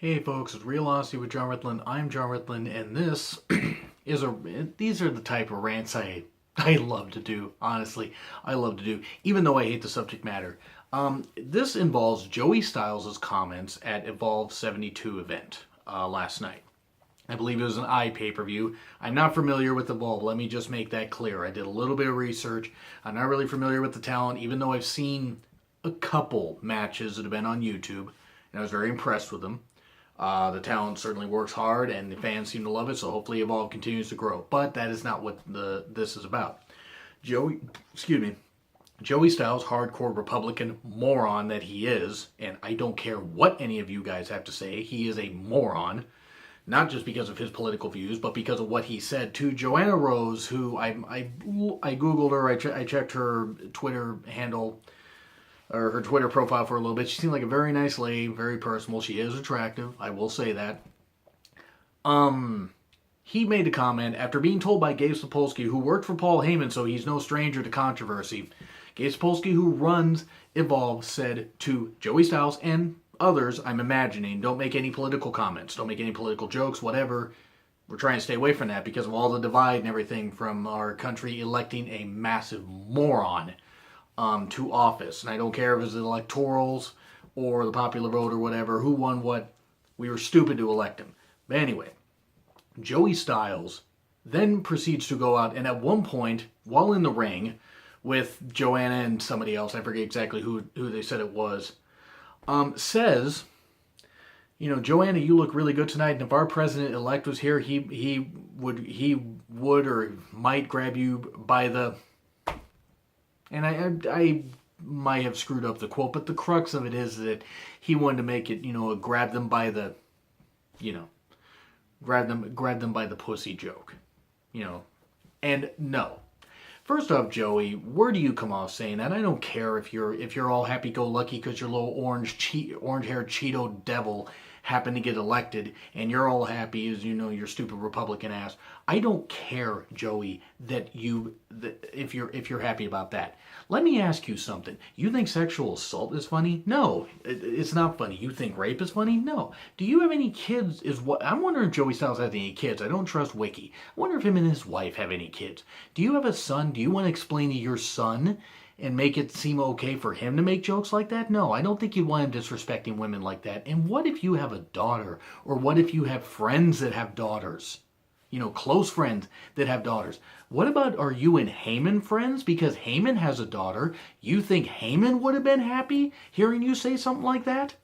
Hey folks, it's Real Honesty with John Ritland. I'm John Ritland, and this these are the type of rants I love to do. Honestly, I love to do, even though I hate the subject matter. This involves Joey Styles' comments at Evolve 72 event last night. I believe it was an pay-per-view. I'm not familiar with Evolve. Let me just make that clear. I did a little bit of research. I'm not really familiar with the talent, even though I've seen a couple matches that have been on YouTube, and I was very impressed with them. The talent certainly works hard, and the fans seem to love it. So hopefully, Evolve continues to grow. But that is not what this is about. Joey Styles, hardcore Republican moron that he is, and I don't care what any of you guys have to say. He is a moron, not just because of his political views, but because of what he said to Joanna Rose, who I googled her. I checked her Twitter handle, or her Twitter profile, for a little bit. She seemed like a very nice lady, very personable. She is attractive, I will say that. He made a comment after being told by Gabe Sapolsky, who worked for Paul Heyman, so he's no stranger to controversy. Gabe Sapolsky, who runs Evolve, said to Joey Styles and others, I'm imagining, don't make any political comments, don't make any political jokes, whatever. We're trying to stay away from that because of all the divide and everything from our country electing a massive moron to office. And I don't care if it's the electorals or the popular vote or whatever, who won what. We were stupid to elect him. But anyway, Joey Styles then proceeds to go out and at one point, while in the ring with Joanna and somebody else, I forget exactly who they said it was, says, Joanna, you look really good tonight, and if our president-elect was here, he would or might grab you by the... And I might have screwed up the quote, but the crux of it is that he wanted to make it, grab them by the, grab them by the pussy joke, And no. First off, Joey, where do you come off saying that? I don't care if you're all happy-go-lucky because your little orange-haired Cheeto devil happened to get elected, and you're all happy as your stupid Republican ass. I don't care, Joey, if you're happy about that. Let me ask you something. You think sexual assault is funny? No, it's not funny. You think rape is funny? No. Do you have any kids? I'm wondering if Joey Styles has any kids. I don't trust Wiki. I wonder if him and his wife have any kids. Do you have a son? Do you want to explain to your son and make it seem okay for him to make jokes like that? No, I don't think you'd want him disrespecting women like that. And what if you have a daughter? Or what if you have friends that have daughters? Close friends that have daughters. What about, are you and Heyman friends? Because Heyman has a daughter. You think Heyman would have been happy hearing you say something like that?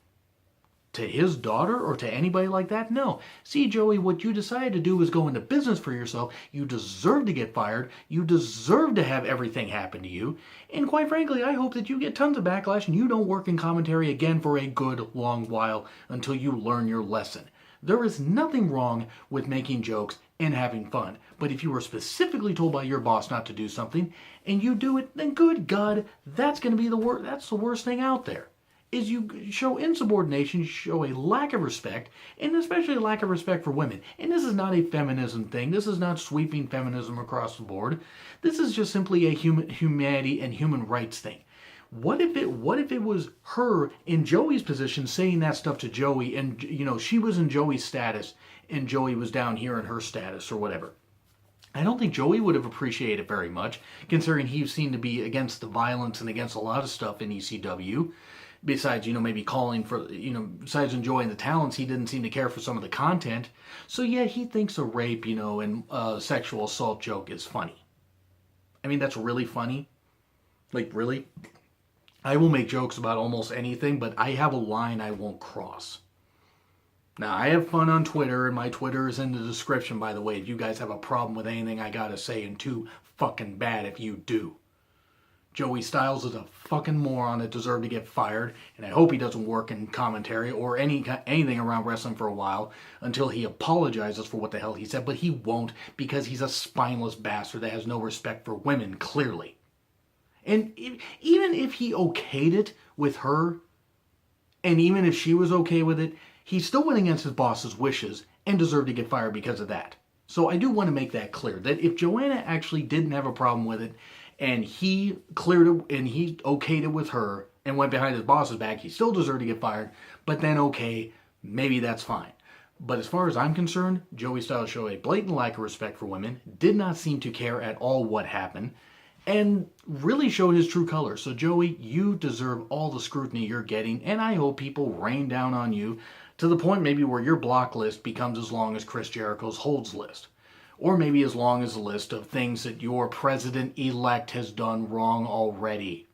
To his daughter or to anybody like that? No. See, Joey, what you decided to do was go into business for yourself. You deserve to get fired. You deserve to have everything happen to you. And quite frankly, I hope that you get tons of backlash and you don't work in commentary again for a good long while until you learn your lesson. There is nothing wrong with making jokes and having fun. But if you were specifically told by your boss not to do something and you do it, then good God, that's going to be that's the worst thing out there. Is you show insubordination, you show a lack of respect, and especially a lack of respect for women. And this is not a feminism thing. This is not sweeping feminism across the board. This is just simply a humanity and human rights thing. What if it was her in Joey's position saying that stuff to Joey, and she was in Joey's status and Joey was down here in her status or whatever? I don't think Joey would have appreciated it very much, considering he seemed to be against the violence and against a lot of stuff in ECW. Besides, maybe calling for, besides enjoying the talents, he didn't seem to care for some of the content. So yeah, he thinks a rape, and sexual assault joke is funny. I mean, that's really funny. Like, really? I will make jokes about almost anything, but I have a line I won't cross. Now, I have fun on Twitter, and my Twitter is in the description, by the way, if you guys have a problem with anything I gotta say, and too fucking bad if you do. Joey Styles is a fucking moron that deserved to get fired, and I hope he doesn't work in commentary or anything around wrestling for a while until he apologizes for what the hell he said, but he won't because he's a spineless bastard that has no respect for women, clearly. And even if he okayed it with her, and even if she was okay with it, he still went against his boss's wishes and deserved to get fired because of that. So I do want to make that clear, that if Joanna actually didn't have a problem with it, and he cleared it, and he okayed it with her, and went behind his boss's back, he still deserved to get fired, but then okay, maybe that's fine. But as far as I'm concerned, Joey Styles showed a blatant lack of respect for women, did not seem to care at all what happened, and really showed his true colors. So Joey, you deserve all the scrutiny you're getting, and I hope people rain down on you to the point maybe where your block list becomes as long as Chris Jericho's holds list. Or maybe as long as a list of things that your president-elect has done wrong already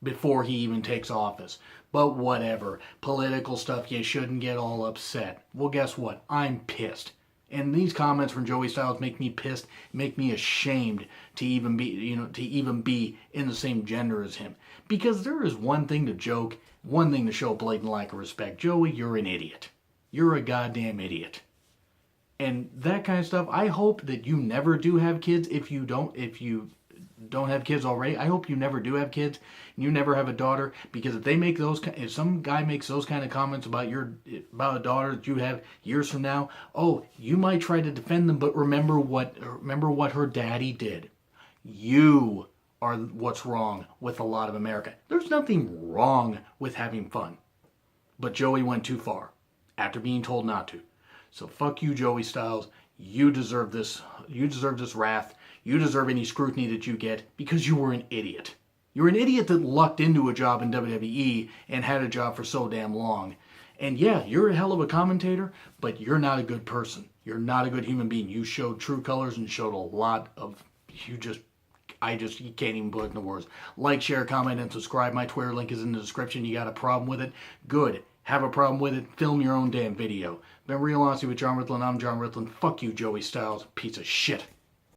before he even takes office. But whatever. Political stuff, you shouldn't get all upset. Well, guess what? I'm pissed. And these comments from Joey Styles make me pissed, make me ashamed to even be in the same gender as him. Because there is one thing to joke, one thing to show blatant lack of respect. Joey, you're an idiot. You're a goddamn idiot. And that kind of stuff, I hope that you never do have kids if you don't have kids already. I hope you never do have kids and you never have a daughter, because if some guy makes those kind of comments about a daughter that you have years from now, oh, you might try to defend them, but remember what her daddy did. You are what's wrong with a lot of America. There's nothing wrong with having fun. But Joey went too far after being told not to. So fuck you, Joey Styles. You deserve this. You deserve this wrath. You deserve any scrutiny that you get because you were an idiot. You're an idiot that lucked into a job in WWE and had a job for so damn long. And yeah, you're a hell of a commentator, but you're not a good person. You're not a good human being. You showed true colors and showed a lot of, you can't even put it into words. Like, share, comment, and subscribe. My Twitter link is in the description. You got a problem with it? Good. Have a problem with it? Film your own damn video. Been Real Honesty with John Ritland. I'm John Ritland. Fuck you, Joey Styles. Piece of shit.